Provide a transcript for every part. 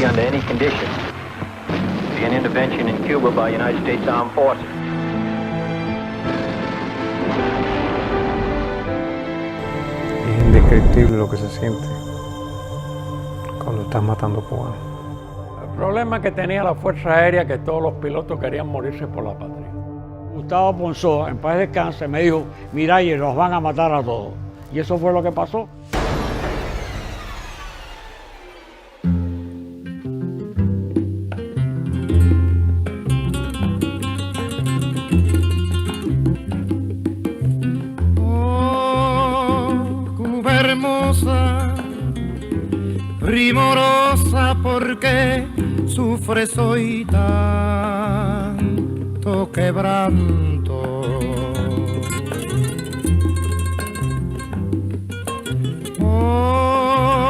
Under any condition, be an intervention in Cuba by United States Armed Forces. Es indescriptible lo que se siente cuando estás matando cubanos. El problema que tenía la Fuerza Aérea es que todos los pilotos querían morirse por la patria. Gustavo Ponzoa, en paz descanse, me dijo, Miralles, los van a matar a todos. Y eso fue lo que pasó. Primorosa, porque sufres hoy tanto quebranto. Oh,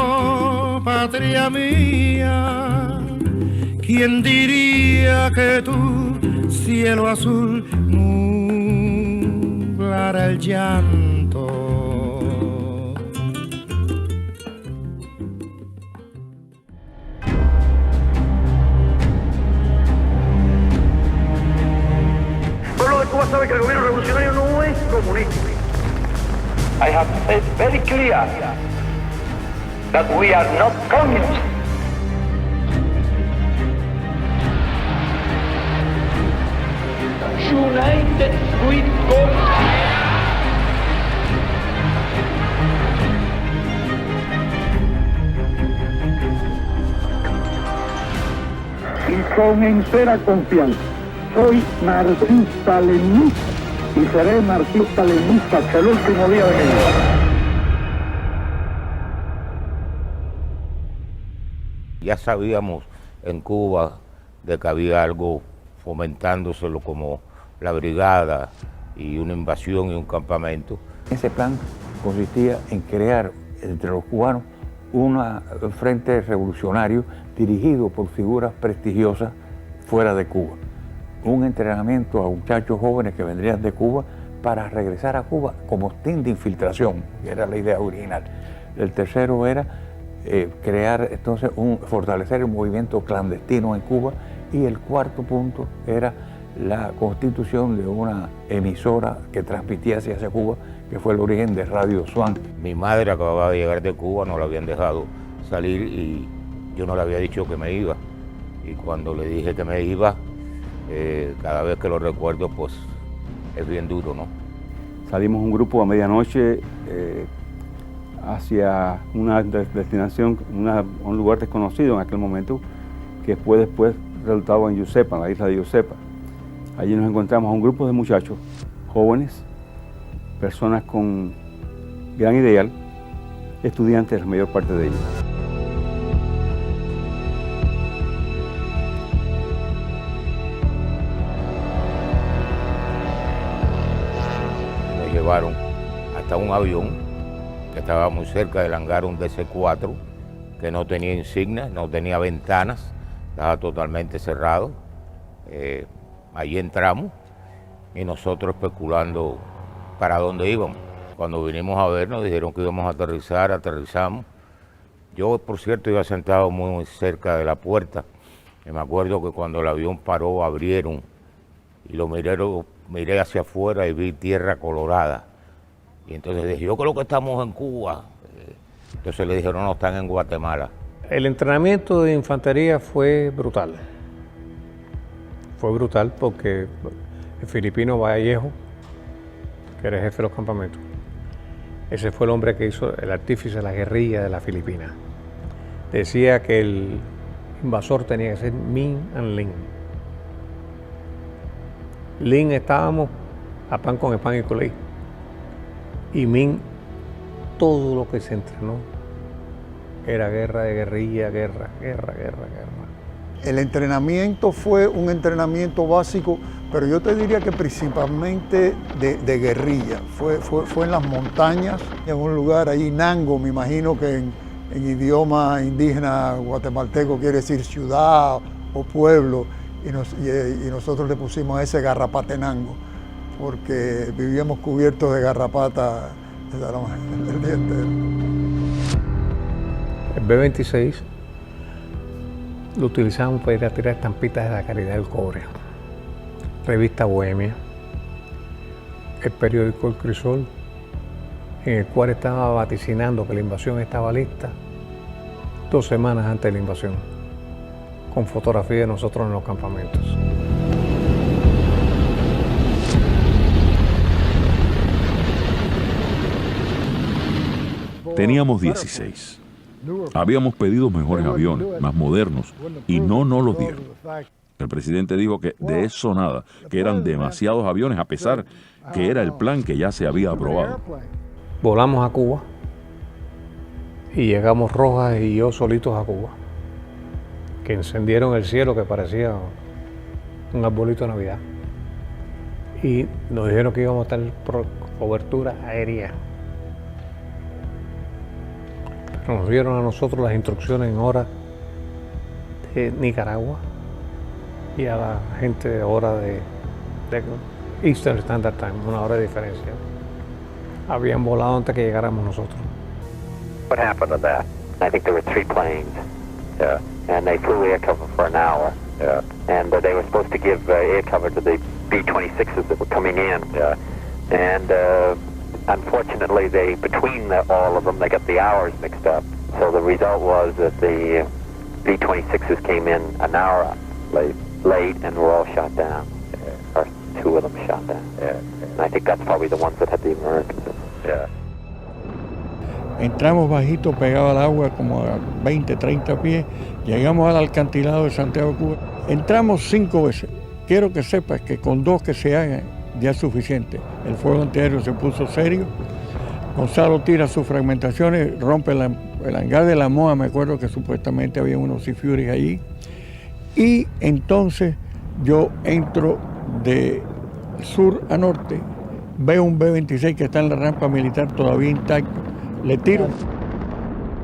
patria mía, ¿quién diría que tu cielo azul nublara el llanto? Cuba sabe que el gobierno revolucionario no es comunista. I have said very clear that we are not communists. United we go. Y con entera confianza. Soy marxista-leninista y seré marxista-leninista hasta el último día de mi vida. Ya sabíamos en Cuba de que había algo fomentándoselo como la brigada y una invasión y un campamento. Ese plan consistía en crear entre los cubanos un frente revolucionario dirigido por figuras prestigiosas fuera de Cuba. Un entrenamiento a muchachos jóvenes que vendrían de Cuba para regresar a Cuba como team de infiltración, que era la idea original. El tercero era crear entonces fortalecer el movimiento clandestino en Cuba, y el cuarto punto era la constitución de una emisora que transmitiese hacia Cuba, que fue el origen de Radio Swan. Mi madre acababa de llegar de Cuba, no la habían dejado salir y yo no le había dicho que me iba. Y cuando le dije que me iba, cada vez que lo recuerdo, pues es bien duro, ¿no? Salimos un grupo a medianoche hacia una destinación, un lugar desconocido en aquel momento, que fue después resultado en Yusepa, en la isla de Yusepa. Allí nos encontramos a un grupo de muchachos jóvenes, personas con gran ideal, estudiantes, la mayor parte de ellos. Llevaron hasta un avión que estaba muy cerca del hangar, un DC-4, que no tenía insignias, no tenía ventanas, estaba totalmente cerrado. Allí entramos y nosotros especulando para dónde íbamos. Cuando vinimos a ver, nos dijeron que íbamos a aterrizar, aterrizamos. Yo, por cierto, iba sentado muy cerca de la puerta y me acuerdo que cuando el avión paró, abrieron y miré hacia afuera y vi tierra colorada. Y entonces dije, yo creo que estamos en Cuba. Entonces le dijeron, no, están en Guatemala. El entrenamiento de infantería fue brutal. Fue brutal porque el filipino Vallejo, que era el jefe de los campamentos, ese fue el hombre que hizo el artífice de la guerrilla de la Filipina. Decía que el invasor tenía que ser Min and Lin. Lin estábamos a pan con el pan y colí. Y Min, todo lo que se entrenó era guerra de guerrilla, guerra. El entrenamiento fue un entrenamiento básico, pero yo te diría que principalmente de guerrilla. Fue en las montañas, en un lugar ahí, Nango, me imagino que en idioma indígena guatemalteco quiere decir ciudad o pueblo, y nosotros le pusimos ese Garrapatenango, porque vivíamos cubiertos de garrapata el día entero. El B-26 lo utilizamos para ir a tirar estampitas de la Caridad del Cobre, revista Bohemia, el periódico El Crisol, en el cual estaba vaticinando que la invasión estaba lista 2 semanas antes de la invasión, con fotografías de nosotros en los campamentos. Teníamos 16. Habíamos pedido mejores aviones, más modernos, y no nos los dieron. El presidente dijo que de eso nada, que eran demasiados aviones, a pesar que era el plan que ya se había aprobado. Volamos a Cuba y llegamos Rojas y yo solitos a Cuba, que encendieron el cielo que parecía un arbolito de Navidad. Y nos dijeron que íbamos a tener cobertura aérea. Pero nos dieron a nosotros las instrucciones en hora de Nicaragua y a la gente de hora de Eastern Standard Time, 1 hora de diferencia. Habían volado antes que llegáramos nosotros. What happened to that? I think there were 3 planes. Yeah. And they flew air cover for an hour. Yeah. And they were supposed to give air cover to the B-26s that were coming in. Yeah. And unfortunately, between all of them, they got the hours mixed up. So the result was that the B-26s came in an hour late and were all shot down. Or 2 of them shot down. Yeah. And I think that's probably the ones that had the Americans. Yeah. Entramos bajito, pegado al agua, como a 20, 30 pies. Llegamos al acantilado de Santiago de Cuba. Entramos 5 veces. Quiero que sepas que con 2 que se hagan ya es suficiente. El fuego antiaéreo se puso serio. Gonzalo tira sus fragmentaciones, rompe el hangar de la MOA, me acuerdo que supuestamente había unos Sea Furies allí. Y entonces yo entro de sur a norte, veo un B-26 que está en la rampa militar todavía intacto, le tiro.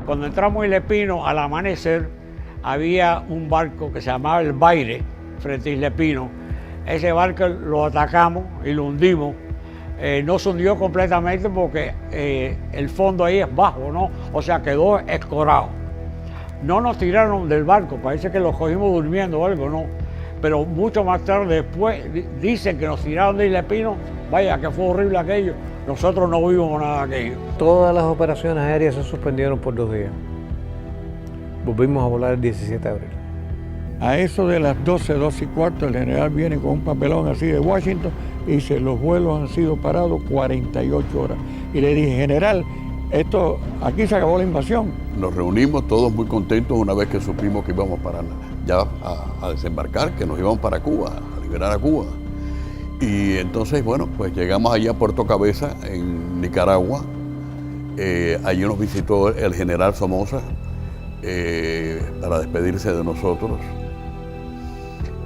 Cuando entramos en Isla Pino, al amanecer, había un barco que se llamaba el Baire, frente a Isla Pino. Ese barco lo atacamos y lo hundimos. No se hundió completamente porque el fondo ahí es bajo, ¿no? O sea, quedó escorado. No nos tiraron del barco, parece que los cogimos durmiendo o algo, ¿no? Pero mucho más tarde después dicen que nos tiraron de Isla Pino. Vaya, que fue horrible aquello. Nosotros no vimos nada de aquello. Todas las operaciones aéreas se suspendieron por 2 días. Volvimos a volar el 17 de abril. A eso de las 12, 12 y cuarto, el general viene con un papelón así de Washington y dice, los vuelos han sido parados 48 horas. Y le dije, general, aquí se acabó la invasión. Nos reunimos todos muy contentos una vez que supimos que íbamos ya a desembarcar, que nos íbamos para Cuba, a liberar a Cuba. Y entonces, bueno, pues llegamos allá a Puerto Cabeza, en Nicaragua. Allí nos visitó el general Somoza para despedirse de nosotros.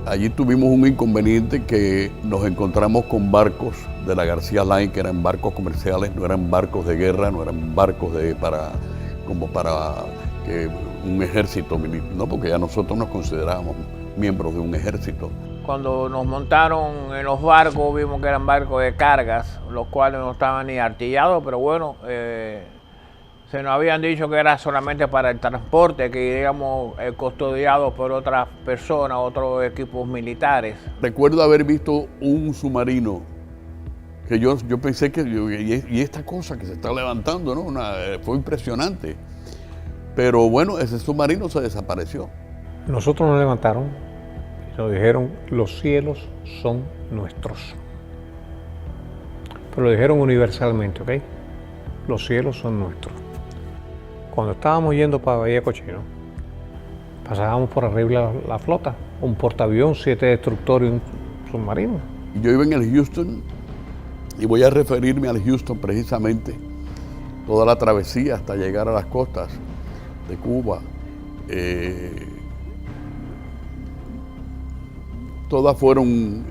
Allí tuvimos un inconveniente que nos encontramos con barcos de la García Line, que eran barcos comerciales, no eran barcos de guerra, no eran barcos como para un ejército militar, no, porque ya nosotros nos considerábamos miembros de un ejército. Cuando nos montaron en los barcos, vimos que eran barcos de cargas, los cuales no estaban ni artillados, pero bueno, se nos habían dicho que era solamente para el transporte, que iríamos custodiados por otras personas, otros equipos militares. Recuerdo haber visto un submarino que yo pensé que, y esta cosa que se está levantando, ¿no? Fue impresionante. Pero bueno, ese submarino se desapareció. Nosotros nos levantaron y nos dijeron, los cielos son nuestros. Pero lo dijeron universalmente, ¿ok? Los cielos son nuestros. Cuando estábamos yendo para Bahía Cochino, pasábamos por arriba la flota, un portaavión, 7 destructores y un submarino. Yo iba en el Houston, y voy a referirme al Houston precisamente, toda la travesía hasta llegar a las costas de Cuba. todas fueron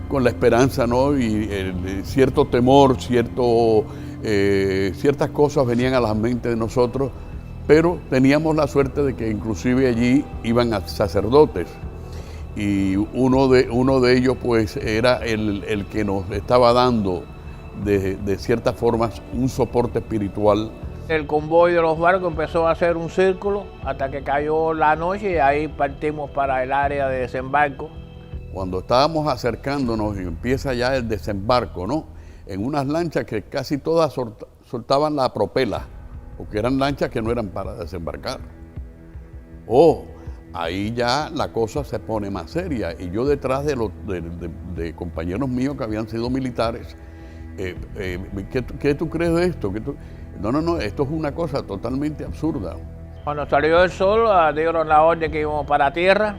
con la esperanza, ¿no? Y cierto temor, ciertas cosas venían a la mente de nosotros, pero teníamos la suerte de que inclusive allí iban sacerdotes. Y uno de ellos pues era el que nos estaba dando de ciertas formas un soporte espiritual. El convoy de los barcos empezó a hacer un círculo hasta que cayó la noche y ahí partimos para el área de desembarco. Cuando estábamos acercándonos y empieza ya el desembarco, ¿no? En unas lanchas que casi todas soltaban la propela, porque eran lanchas que no eran para desembarcar. Ahí ya la cosa se pone más seria. Y yo detrás de compañeros míos que habían sido militares, ¿qué tú crees de esto? No, esto es una cosa totalmente absurda. Cuando salió el sol, dieron la orden que íbamos para tierra.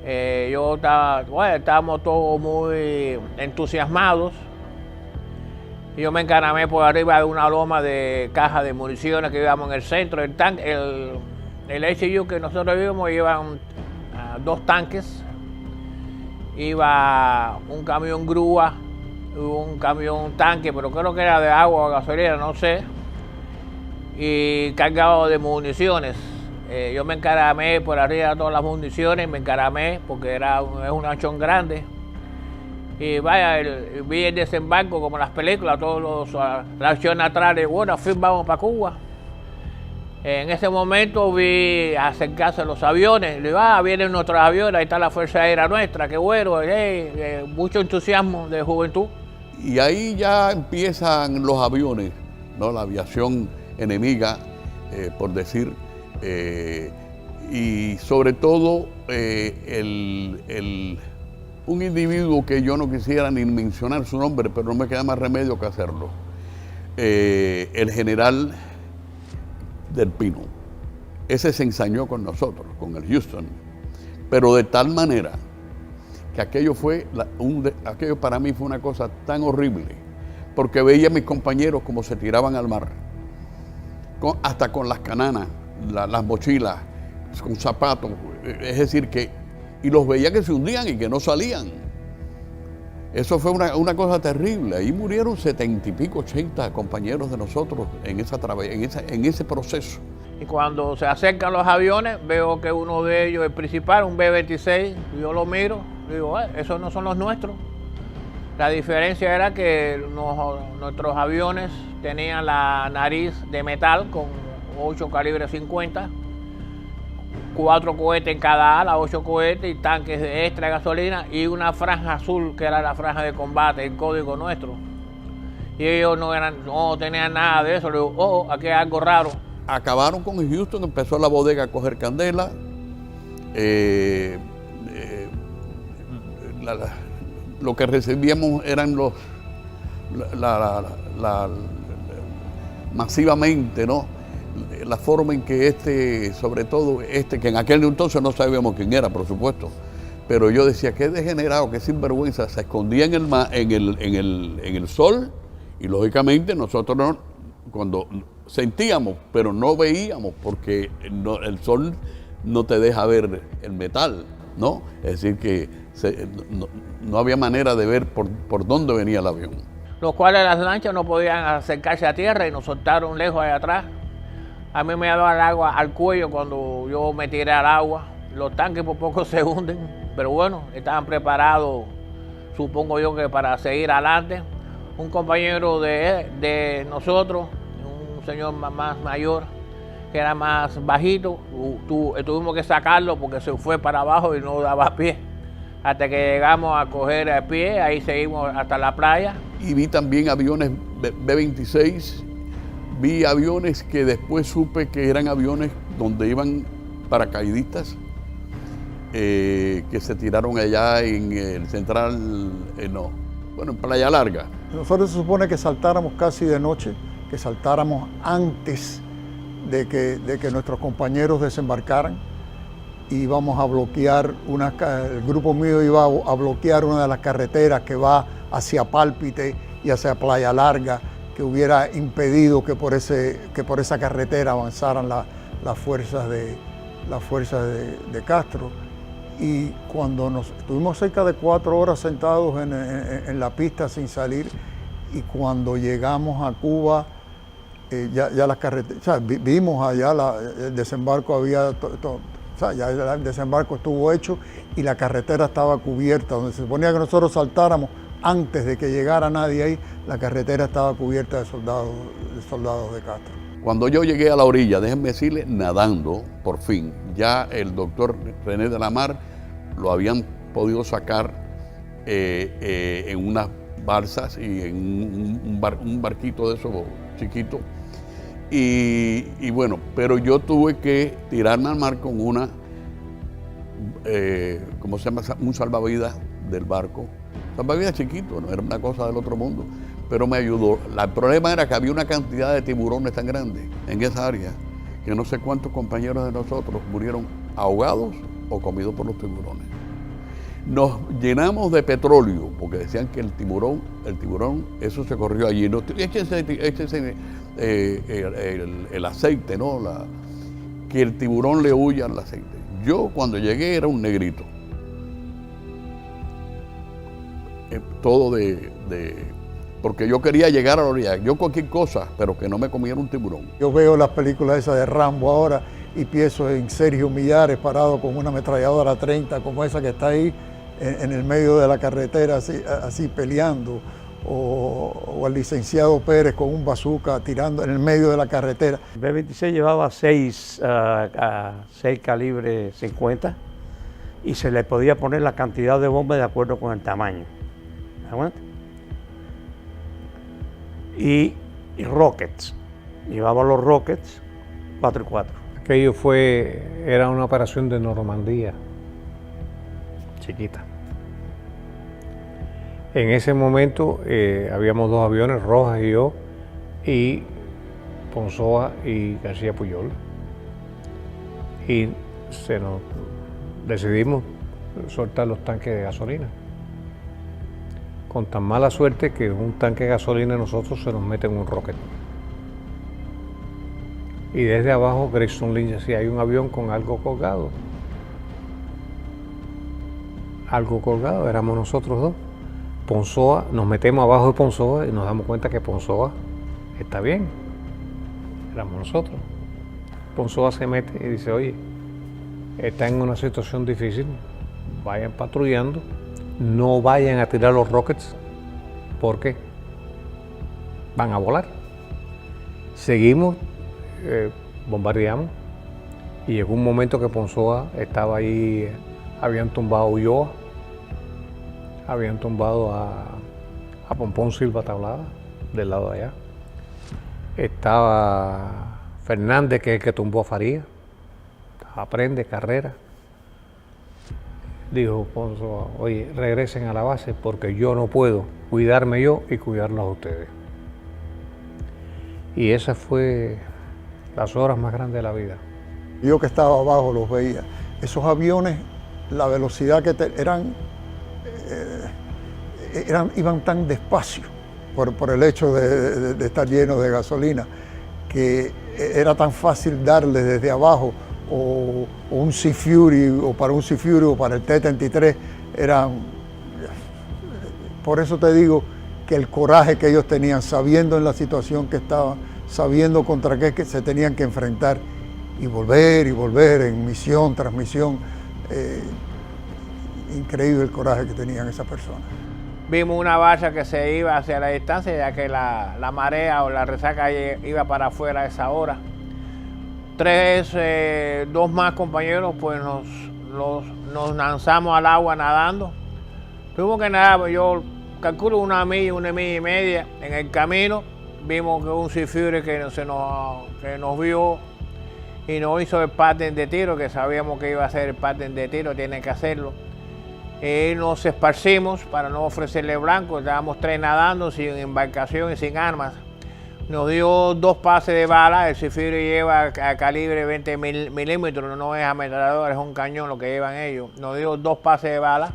Estábamos todos muy entusiasmados. Yo me encaramé por arriba de una loma de cajas de municiones que íbamos en el centro. El HU que nosotros vimos iban 2 tanques, iba un camión grúa, un camión tanque, pero creo que era de agua o gasolina, no sé, y cargado de municiones. Yo me encaramé por arriba de todas las municiones, me encaramé porque es un anchón grande. Y vi el desembarco como en las películas, todos la acción atrás de, bueno, al fin vamos para Cuba. En ese momento vi acercarse los aviones, le digo, vienen nuestros aviones, ahí está la Fuerza Aérea nuestra, qué bueno, mucho entusiasmo de juventud. Y ahí ya empiezan los aviones, ¿no? La aviación enemiga, por decir, y sobre todo un individuo que yo no quisiera ni mencionar su nombre, pero no me queda más remedio que hacerlo, el general del Pino. Ese se ensañó con nosotros, con el Houston, pero de tal manera que aquello para mí fue una cosa tan horrible, porque veía a mis compañeros como se tiraban al mar, hasta con las cananas, las mochilas, con zapatos, es decir, y los veía que se hundían y que no salían. Eso fue una cosa terrible. Ahí murieron 70 y pico, 80 compañeros de nosotros en ese proceso. Y cuando se acercan los aviones, veo que uno de ellos, el principal, un B-26, yo lo miro, digo, esos no son los nuestros. La diferencia era que nuestros aviones tenían la nariz de metal con 8 calibre 50, 4 cohetes en cada ala, 8 cohetes y tanques de extra gasolina y una franja azul que era la franja de combate, el código nuestro. Y ellos no tenían nada de eso. Le digo, aquí hay algo raro. Acabaron con el Houston, empezó la bodega a coger candela. Lo que recibíamos eran masivamente, ¿no? La forma en que sobre todo que en aquel entonces no sabíamos quién era, por supuesto, pero yo decía, qué degenerado, qué sinvergüenza, se escondía en el sol, y lógicamente nosotros cuando sentíamos, pero no veíamos, porque el sol no te deja ver el metal, ¿no? Es decir, que no había manera de ver por dónde venía el avión. Los cuales las lanchas no podían acercarse a tierra y nos soltaron lejos allá atrás. A mí me daba el agua al cuello cuando yo me tiré al agua. Los tanques por poco se hunden, pero bueno, estaban preparados, supongo yo, que para seguir adelante. Un compañero de nosotros, un señor más mayor, que era más bajito, tuvimos que sacarlo porque se fue para abajo y no daba pie. Hasta que llegamos a coger el pie, ahí seguimos hasta la playa. Y vi también aviones B-26, vi aviones que después supe que eran aviones donde iban paracaidistas, que se tiraron allá en el central, en Playa Larga. Nosotros se supone que saltáramos casi de noche, que saltáramos antes de que nuestros compañeros desembarcaran. Íbamos a bloquear, el grupo mío iba a bloquear una de las carreteras que va hacia Pálpite y hacia Playa Larga, que hubiera impedido que por esa carretera avanzaran las fuerzas las fuerzas de Castro. Y cuando estuvimos cerca de 4 horas sentados en la pista sin salir, y cuando llegamos a Cuba, ya las carreteras, o sea, vimos allá el desembarco, ya el desembarco estuvo hecho y la carretera estaba cubierta, donde se suponía que nosotros saltáramos antes de que llegara nadie ahí, la carretera estaba cubierta de soldados de Castro. Cuando yo llegué a la orilla, déjenme decirle, nadando, por fin, ya el doctor René de la Mar lo habían podido sacar en unas balsas y en un barquito de esos chiquitos. Y bueno, pero yo tuve que tirarme al mar con una, ¿cómo se llama? Un salvavidas del barco. Salvavidas chiquito, no era una cosa del otro mundo, pero me ayudó. El problema era que había una cantidad de tiburones tan grande en esa área que no sé cuántos compañeros de nosotros murieron ahogados o comidos por los tiburones. Nos llenamos de petróleo, porque decían que el tiburón, eso se corrió allí. No, échese el aceite, ¿no? Que el tiburón le huya al aceite. Yo cuando llegué era un negrito. Todo porque yo quería llegar a la orilla. Yo cualquier cosa, pero que no me comiera un tiburón. Yo veo las películas esas de Rambo ahora y pienso en Sergio Millares parado con una ametralladora 30 como esa que está ahí en el medio de la carretera así peleando, o al licenciado Pérez con un bazooka tirando en el medio de la carretera. El B-26 llevaba 6 calibre 50 y se le podía poner la cantidad de bombas de acuerdo con el tamaño. ¿Aguanta? Y rockets, llevaba los rockets 4x4. Aquello era una operación de Normandía, chiquita. En ese momento habíamos 2 aviones, Rojas y yo, y Ponzoa y García Puyol. Y decidimos soltar los tanques de gasolina. Con tan mala suerte que un tanque de gasolina a nosotros se nos mete en un rocket. Y desde abajo Grayson Lynch decía, hay un avión con algo colgado. Algo colgado, éramos nosotros 2. Ponzoa, nos metemos abajo de Ponzoa y nos damos cuenta que Ponzoa está bien. Éramos nosotros. Ponzoa se mete y dice, oye, está en una situación difícil, vayan patrullando, no vayan a tirar los rockets porque van a volar. Seguimos, bombardeamos y llegó un momento que Ponzoa estaba ahí, habían tumbado a Ulloa, habían tumbado a Pompón Silva Tablada del lado de allá. Estaba Fernández, que es el que tumbó a Faría. Aprende, Carrera. Dijo Ponzoa, oye, regresen a la base porque yo no puedo cuidarme yo y cuidarlos a ustedes. Y esa fue las horas más grandes de la vida. Yo que estaba abajo los veía. Esos aviones, la velocidad que iban tan despacio por el hecho de estar llenos de gasolina, que era tan fácil darles desde abajo o un Sea Fury, o para un Sea Fury o para el T-33, por eso te digo que el coraje que ellos tenían, sabiendo en la situación que estaban, sabiendo contra qué que se tenían que enfrentar, y volver en misión tras misión, increíble el coraje que tenían esas personas. Vimos una balsa que se iba hacia la distancia, ya que la marea o la resaca iba para afuera a esa hora. 2 más compañeros, pues nos lanzamos al agua nadando. Tuvimos que nadar, yo calculo 1 milla, 1 milla y media. En el camino vimos que un Sea Fury que nos vio y nos hizo el pattern de tiro, que sabíamos que iba a ser el pattern de tiro, tiene que hacerlo. Y nos esparcimos para no ofrecerle blanco, estábamos 3 nadando sin embarcación y sin armas. Nos dio 2 pases de bala, el Sea Fury lleva a calibre 20 milímetros, no es ametralladora, es un cañón lo que llevan ellos. Nos dio 2 pases de bala,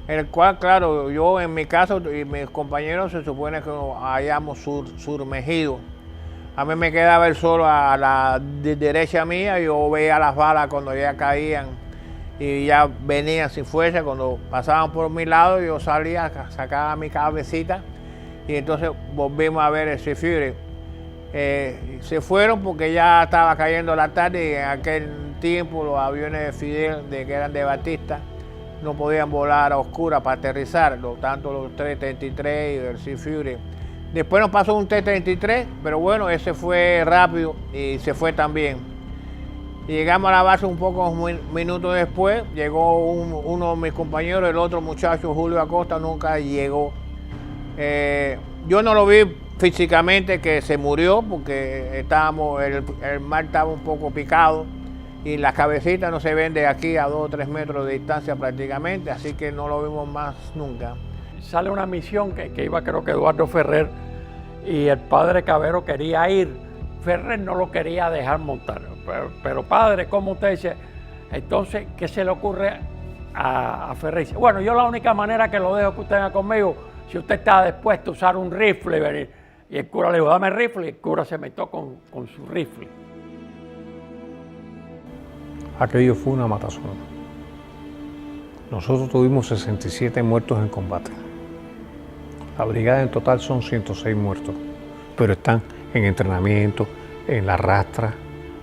el cual, claro, yo en mi caso y mis compañeros se supone que hayamos sumergido A mí me quedaba él solo a la derecha mía, yo veía las balas cuando ya caían y ya venían sin fuerza. Cuando pasaban por mi lado, yo salía, sacaba mi cabecita y entonces volvimos a ver el Sea Fury. Se fueron porque ya estaba cayendo la tarde y en aquel tiempo los aviones de Fidel, que eran de Batista, no podían volar a oscuras para aterrizar, tanto los T-33 y el Sea Fury. Después nos pasó un T-33, pero bueno, ese fue rápido y se fue también. Y llegamos a la base un pocos minutos después, llegó uno de mis compañeros, el otro muchacho, Julio Acosta, nunca llegó. Yo no lo vi físicamente que se murió porque el mar estaba un poco picado y las cabecitas no se ven de aquí a 2 o 3 metros de distancia prácticamente, así que no lo vimos más nunca. Sale una misión que iba, creo que Eduardo Ferrer, y el padre Cavero quería ir. Ferrer no lo quería dejar montar. Pero padre, ¿cómo usted dice? Entonces, ¿qué se le ocurre a Ferrer? Dice, bueno, yo la única manera que lo dejo que usted venga conmigo, si usted está dispuesto a usar un rifle y venir. Y el cura le dijo, dame el rifle, y el cura se metió con su rifle. Aquello fue una matazón. Nosotros tuvimos 67 muertos en combate. La brigada en total son 106 muertos, pero están en entrenamiento, en la rastra,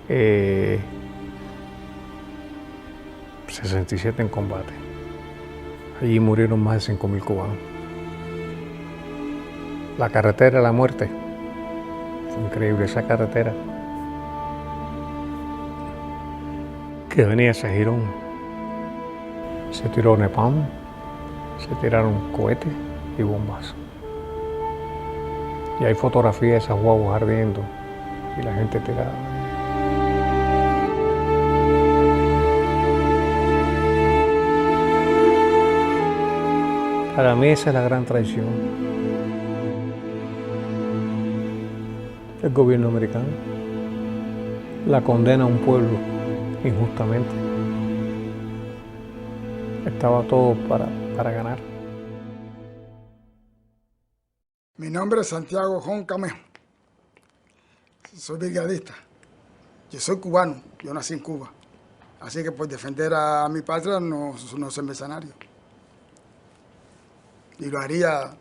67 en combate. Allí murieron más de 5.000 cubanos. La carretera de la muerte, fue increíble esa carretera. Que venía ese girón. Se tiró napalm, se tiraron cohetes y bombas. Y hay fotografías de esas guaguas ardiendo y la gente tirada. Para mí esa es la gran traición del gobierno americano. La condena a un pueblo injustamente. Estaba todo para ganar. Mi nombre es Santiago Jon Camejo. Soy brigadista. Yo soy cubano, yo nací en Cuba. Así que por defender a mi patria no soy mercenario. Y lo haría,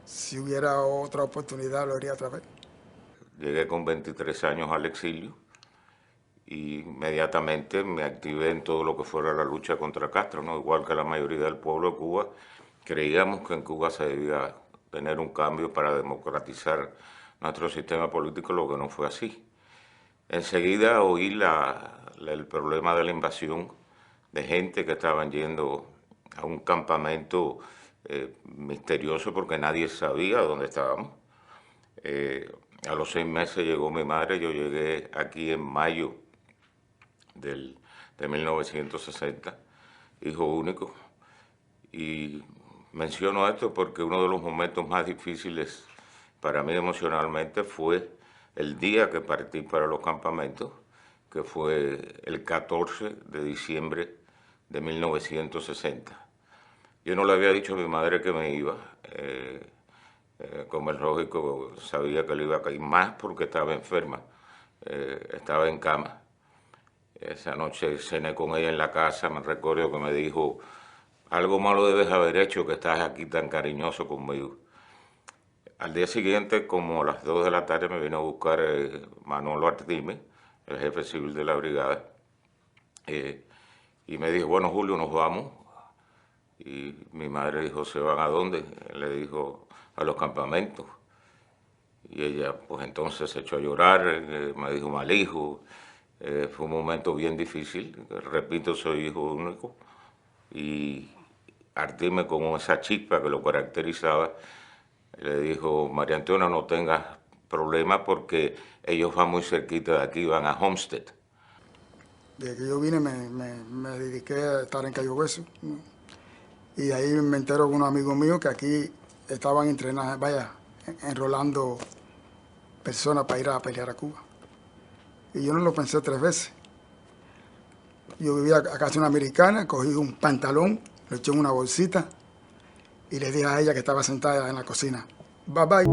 si hubiera otra oportunidad, lo haría otra vez. Llegué con 23 años al exilio y inmediatamente me activé en todo lo que fuera la lucha contra Castro, ¿no? Igual que la mayoría del pueblo de Cuba, creíamos que en Cuba se debía tener un cambio para democratizar nuestro sistema político, lo que no fue así. Enseguida oí el problema de la invasión de gente que estaban yendo a un campamento misterioso porque nadie sabía dónde estábamos. A los 6 meses llegó mi madre, yo llegué aquí en mayo de 1960, hijo único, y menciono esto porque uno de los momentos más difíciles para mí emocionalmente fue el día que partí para los campamentos, que fue el 14 de diciembre de 1960. Yo no le había dicho a mi madre que me iba, como es lógico, sabía que le iba a caer más porque estaba enferma, estaba en cama. Esa noche cené con ella en la casa, me recuerdo que me dijo, algo malo debes haber hecho que estás aquí tan cariñoso conmigo. Al día siguiente, como a las 2 de la tarde, me vino a buscar Manolo Artime, el jefe civil de la brigada, y me dijo, bueno, Julio, nos vamos. Y mi madre dijo, ¿se van a dónde? Le dijo, a los campamentos. Y ella, pues entonces se echó a llorar, me dijo, mal hijo. Fue un momento bien difícil, repito, soy hijo único. Y Artime, como esa chispa que lo caracterizaba, le dijo, María Antonia, no tengas problema porque ellos van muy cerquita de aquí, van a Homestead. Desde que yo vine me dediqué a estar en Cayo Hueso, ¿no? Y ahí me entero con unos amigos míos que aquí estaban entrenando, enrolando personas para ir a pelear a Cuba. Y yo no lo pensé 3 veces. Yo vivía a casa de una americana, cogí un pantalón, lo eché en una bolsita y le dije a ella que estaba sentada en la cocina, bye bye.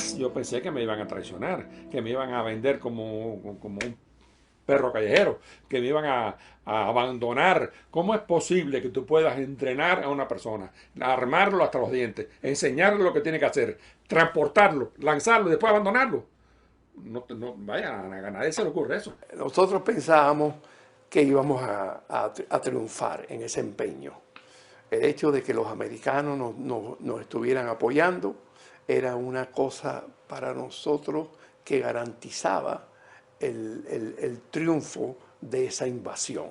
Jamás yo pensé que me iban a traicionar, que me iban a vender como un perro callejero, que me iban a abandonar. ¿Cómo es posible que tú puedas entrenar a una persona, armarlo hasta los dientes, enseñarle lo que tiene que hacer, transportarlo, lanzarlo y después abandonarlo? Vaya, a nadie se le ocurre eso. Nosotros pensábamos que íbamos a triunfar en ese empeño. El hecho de que los americanos nos estuvieran apoyando era una cosa para nosotros que garantizaba el triunfo de esa invasión.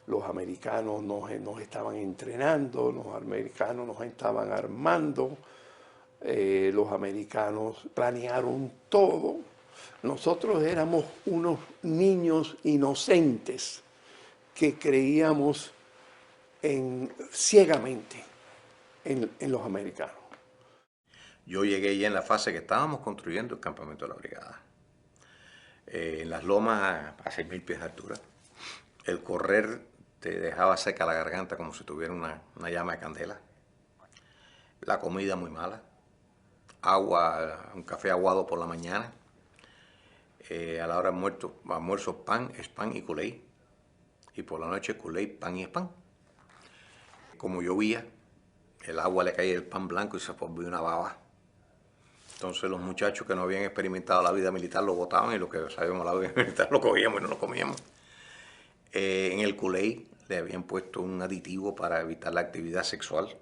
Los americanos nos estaban entrenando, los americanos nos estaban armando, los americanos planearon todo. Nosotros éramos unos niños inocentes que creíamos ciegamente en los americanos. Yo llegué ya en la fase que estábamos construyendo el campamento de la brigada. En las lomas a 6.000 pies de altura. El correr te dejaba seca la garganta como si tuviera una llama de candela. La comida muy mala. Agua, un café aguado por la mañana. A la hora de almuerzo pan, spam y Kool-Aid. Y por la noche Kool-Aid, pan y spam. Como llovía, el agua le caía el pan blanco y se formó una baba. Entonces los muchachos que no habían experimentado la vida militar lo botaban y los que sabíamos la vida militar lo cogíamos y no lo comíamos. En el Kool-Aid le habían puesto un aditivo para evitar la actividad sexual,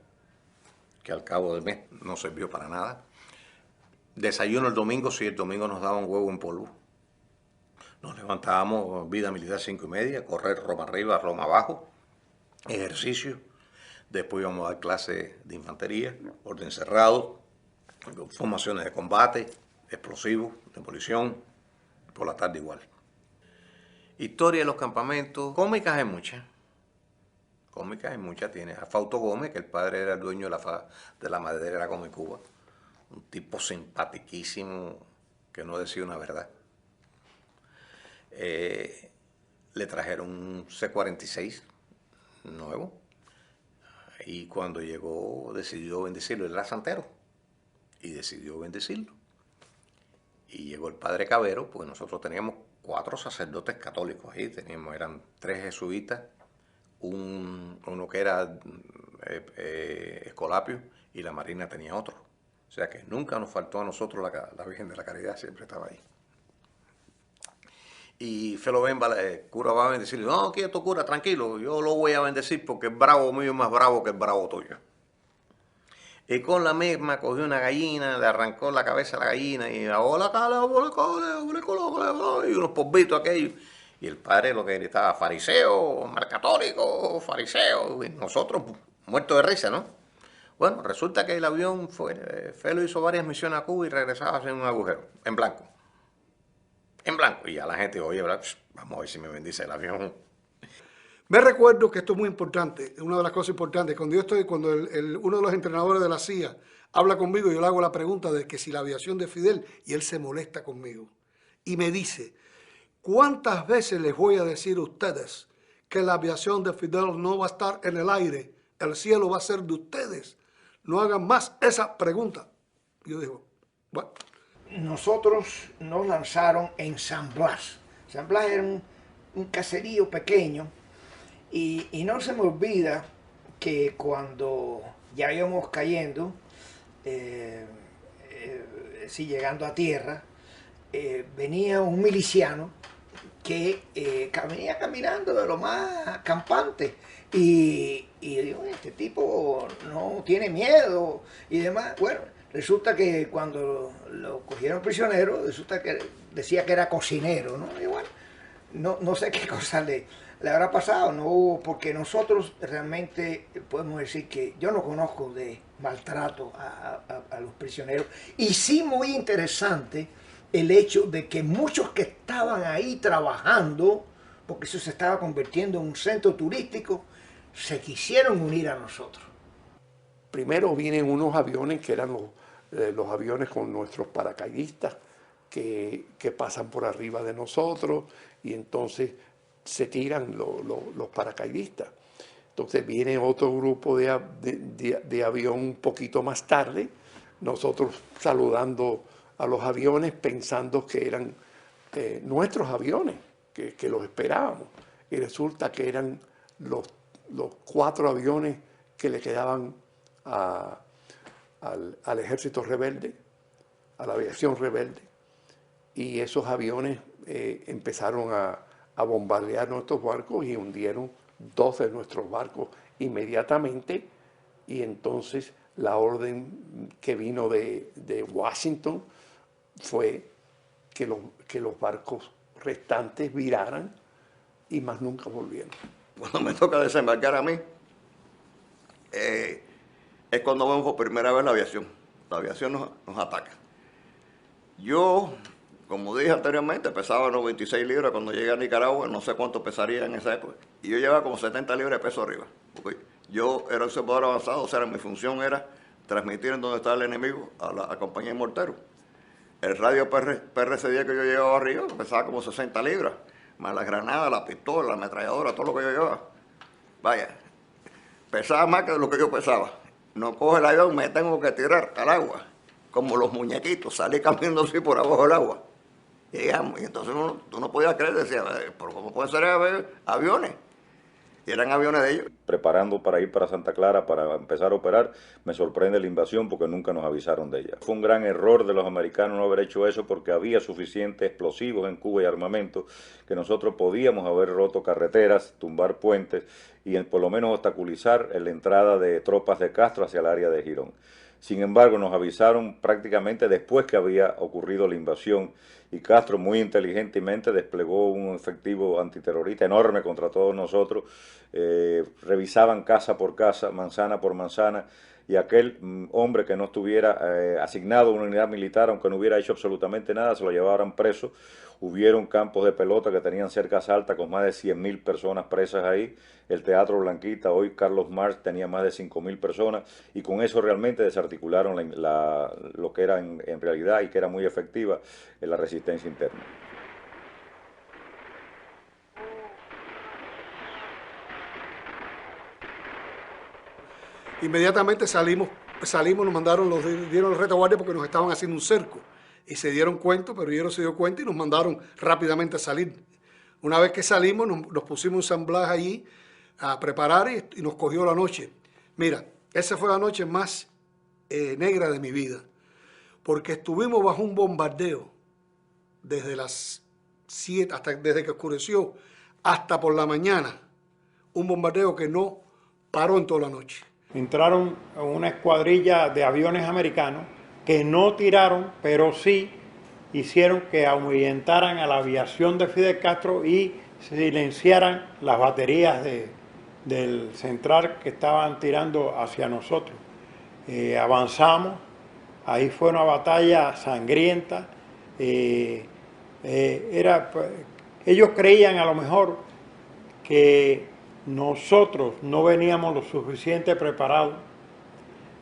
que al cabo del mes no sirvió para nada. Desayuno el domingo, si el domingo nos daban huevo en polvo. Nos levantábamos, vida militar 5:30, correr Roma arriba, Roma abajo, ejercicio. Después íbamos a dar clases de infantería, orden cerrado, formaciones de combate, explosivos, demolición, por la tarde igual. Historia de los campamentos, cómicas hay muchas. Cómicas hay muchas. Tiene a Fausto Gómez, que el padre era el dueño de la maderera Come Cuba. Un tipo simpaticísimo que no decía una verdad. Le trajeron un C-46 nuevo y cuando llegó decidió bendecirlo. Él era santero y decidió bendecirlo. Y llegó el padre Cabero, pues nosotros teníamos 4 sacerdotes católicos ahí. Eran 3 jesuitas, uno que era Escolapio y la Marina tenía otro. O sea que nunca nos faltó a nosotros la Virgen de la Caridad, siempre estaba ahí. Y Felo Bemba, el cura va a bendecirle, no, quieto cura, tranquilo, yo lo voy a bendecir porque el bravo mío es más bravo que el bravo tuyo. Y con la misma cogió una gallina, le arrancó la cabeza a la gallina y hola, y unos polvitos aquellos. Y el padre lo que gritaba, fariseo, marcatólico, fariseo, y nosotros muertos de risa, ¿no? Bueno, resulta que el avión Felo hizo varias misiones a Cuba y regresaba sin un agujero, en blanco. En blanco. Y ya la gente, oye, vamos a ver si me bendice el avión. Me recuerdo que esto es muy importante, una de las cosas importantes. Cuando uno de los entrenadores de la CIA habla conmigo, yo le hago la pregunta de que si la aviación de Fidel, y él se molesta conmigo. Y me dice, ¿cuántas veces les voy a decir a ustedes que la aviación de Fidel no va a estar en el aire? El cielo va a ser de ustedes. No hagan más esa pregunta. Yo digo, bueno. Nosotros nos lanzaron en San Blas. San Blas era un caserío pequeño y no se me olvida que cuando ya íbamos cayendo, llegando a tierra, venía un miliciano que venía caminando de lo más campante y digo, este tipo no tiene miedo y demás. Bueno, resulta que cuando lo cogieron prisionero, resulta que decía que era cocinero, ¿no? Y bueno, no sé qué cosa le habrá pasado, no hubo, porque nosotros realmente podemos decir que yo no conozco de maltrato a los prisioneros. Y sí muy interesante el hecho de que muchos que estaban ahí trabajando, porque eso se estaba convirtiendo en un centro turístico, se quisieron unir a nosotros. Primero vienen unos aviones que eran los aviones con nuestros paracaidistas que pasan por arriba de nosotros y entonces se tiran los paracaidistas. Entonces viene otro grupo de avión un poquito más tarde, nosotros saludando los aviones pensando que eran nuestros aviones, que los esperábamos. Y resulta que eran los 4 aviones que le quedaban al ejército rebelde, a la aviación rebelde. Y esos aviones empezaron a bombardear nuestros barcos y hundieron 2 de nuestros barcos inmediatamente. Y entonces la orden que vino de Washington fue que los barcos restantes viraran y más nunca volvieron. Cuando me toca desembarcar a mí, es cuando vemos por primera vez la aviación. La aviación nos ataca. Yo, como dije anteriormente, pesaba 96 libras cuando llegué a Nicaragua, no sé cuánto pesaría en esa época. Y yo llevaba como 70 libras de peso arriba. Porque yo era observador avanzado, o sea, mi función era transmitir en donde estaba el enemigo a la compañía de morteros. El radio PRC-10 que yo llevaba arriba pesaba como 60 libras, más las granadas, la pistola, la ametralladora, todo lo que yo llevaba. Vaya, pesaba más que lo que yo pesaba. No coge el avión, me tengo que tirar al agua, como los muñequitos, salí caminando así por abajo del agua. Llegamos, y entonces tú no podías creer, decía, ¿pero cómo pueden ser aviones? Y eran aviones de ellos. Preparando para ir para Santa Clara, para empezar a operar, me sorprende la invasión porque nunca nos avisaron de ella. Fue un gran error de los americanos no haber hecho eso porque había suficientes explosivos en Cuba y armamento que nosotros podíamos haber roto carreteras, tumbar puentes y por lo menos obstaculizar la entrada de tropas de Castro hacia el área de Girón. Sin embargo, nos avisaron prácticamente después que había ocurrido la invasión y Castro muy inteligentemente desplegó un efectivo antiterrorista enorme contra todos nosotros. Revisaban casa por casa, manzana por manzana, y aquel hombre que no estuviera asignado a una unidad militar, aunque no hubiera hecho absolutamente nada, se lo llevaran preso. Hubieron campos de pelota que tenían cercas altas con más de 100.000 personas presas ahí. El Teatro Blanquita, hoy Carlos Marx, tenía más de 5.000 personas y con eso realmente desarticularon lo que era en realidad y que era muy efectiva la resistencia interna. Inmediatamente salimos, nos mandaron, dieron el retaguardia porque nos estaban haciendo un cerco. Y se dieron cuenta, pero ellos se dio cuenta y nos mandaron rápidamente a salir. Una vez que salimos, nos pusimos un ensamblaje allí a preparar y nos cogió la noche. Mira, esa fue la noche más negra de mi vida, porque estuvimos bajo un bombardeo desde las 7, desde que oscureció, hasta por la mañana. Un bombardeo que no paró en toda la noche. Entraron una escuadrilla de aviones americanos que no tiraron, pero sí hicieron que ahuyentaran a la aviación de Fidel Castro y silenciaran las baterías del central que estaban tirando hacia nosotros. Avanzamos, ahí fue una batalla sangrienta. Ellos creían a lo mejor que nosotros no veníamos lo suficiente preparados.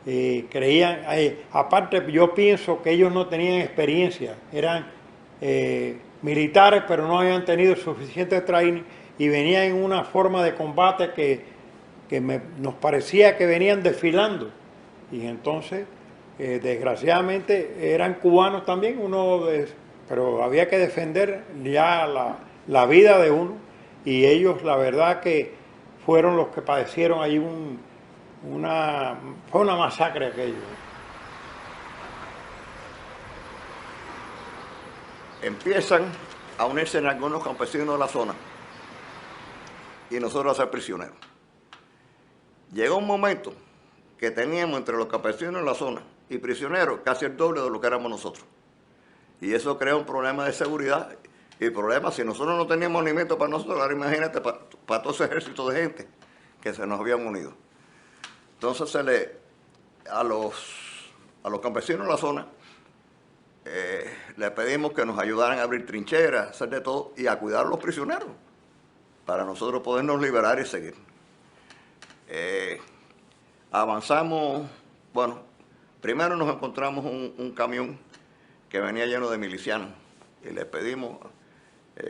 Creían, aparte yo pienso que ellos no tenían experiencia, eran militares pero no habían tenido suficiente training y venían en una forma de combate que nos parecía que venían desfilando y entonces desgraciadamente eran cubanos también, pero había que defender ya la vida de uno y ellos la verdad que fueron los que padecieron allí fue una masacre aquello. Empiezan a unirse en algunos campesinos de la zona y nosotros a ser prisioneros. Llegó un momento que teníamos entre los campesinos de la zona y prisioneros casi el doble de lo que éramos nosotros. Y eso crea un problema de seguridad y problema, si nosotros no teníamos alimento para nosotros, ahora imagínate para todo ese ejército de gente que se nos habían unido. Entonces a los campesinos de la zona le pedimos que nos ayudaran a abrir trincheras, hacer de todo y a cuidar a los prisioneros para nosotros podernos liberar y seguir. Avanzamos, bueno, primero nos encontramos un camión que venía lleno de milicianos y les pedimos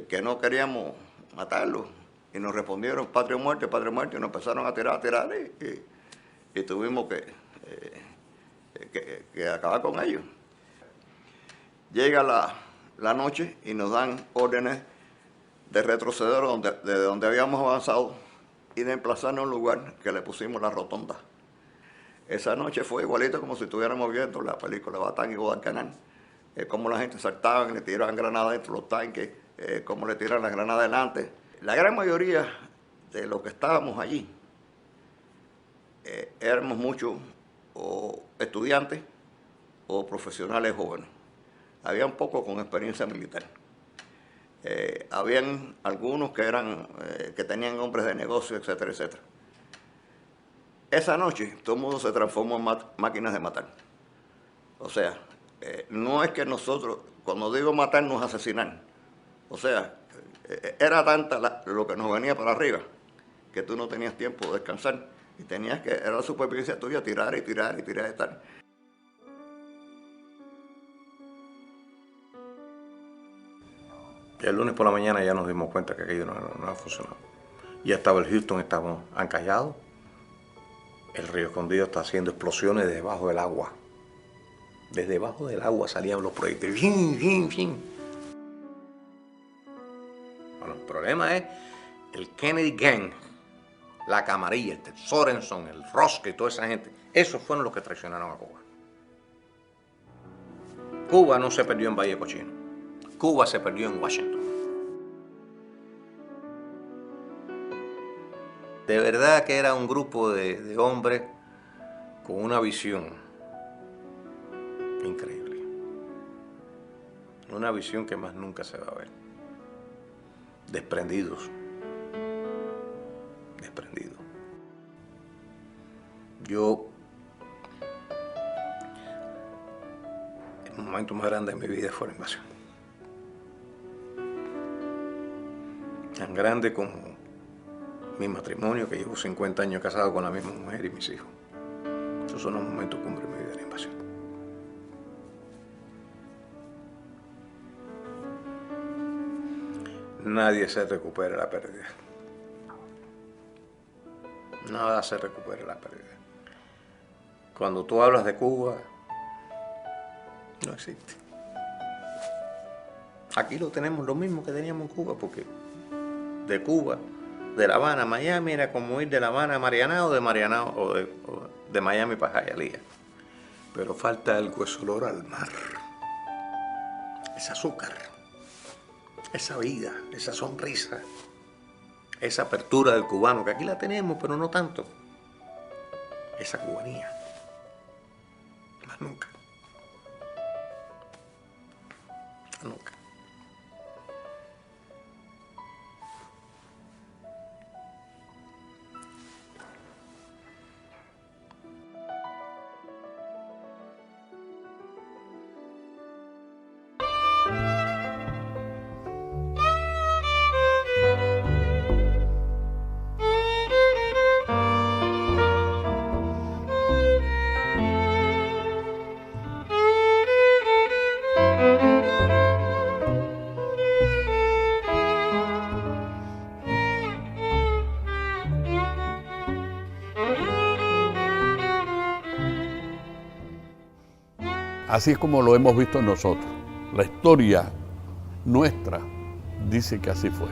que no queríamos matarlos y nos respondieron patria o muerte, y nos empezaron a tirar y tuvimos que acabar con ellos. Llega la noche y nos dan órdenes de retroceder de donde habíamos avanzado y de emplazarnos a un lugar que le pusimos la rotonda. Esa noche fue igualito como si estuviéramos viendo la película Batán y Guadalcanal. Cómo la gente saltaba y le tiraban granadas dentro de los tanques, cómo le tiraban las granadas delante. La gran mayoría de los que estábamos allí éramos muchos o estudiantes o profesionales jóvenes. Había un poco con experiencia militar. Habían algunos que tenían hombres de negocio, etcétera, etcétera. Esa noche todo el mundo se transformó en máquinas de matar. O sea, no es que nosotros, cuando digo matar, no es asesinar. O sea, era tanta lo que nos venía para arriba que tú no tenías tiempo de descansar y tenías que, era la supervivencia tuya, tirar y tirar y tirar y tal. El lunes por la mañana ya nos dimos cuenta que aquello no ha funcionado. Ya estaba el Houston, estábamos encallados. El Río Escondido está haciendo explosiones debajo del agua. Desde debajo del agua salían los proyectiles. ¡Fin, fin, fin! Bueno, el problema es el Kennedy Gang, la Camarilla, el Sorenson, el Rosque y toda esa gente. Esos fueron los que traicionaron a Cuba. Cuba no se perdió en Valle Cochino. Cuba se perdió en Washington. De verdad que era un grupo de hombres con una visión increíble. Una visión que más nunca se va a ver. Desprendidos. Desprendidos. Yo, el momento más grande de mi vida fue la invasión. Tan grande como mi matrimonio, que llevo 50 años casado con la misma mujer y mis hijos. Esos son los momentos cumbre de mi vida de la invasión. Nadie se recupera la pérdida. Nada se recupera la pérdida. Cuando tú hablas de Cuba, no existe. Aquí lo tenemos lo mismo que teníamos en Cuba, porque de Cuba, de La Habana a Miami, era como ir de La Habana a Marianao, o de Miami para Hialeah. Pero falta algo, ese olor al mar, ese azúcar, esa vida, esa sonrisa, esa apertura del cubano, que aquí la tenemos, pero no tanto. Esa cubanía. Más nunca. Más nunca. Así es como lo hemos visto nosotros. La historia nuestra dice que así fue.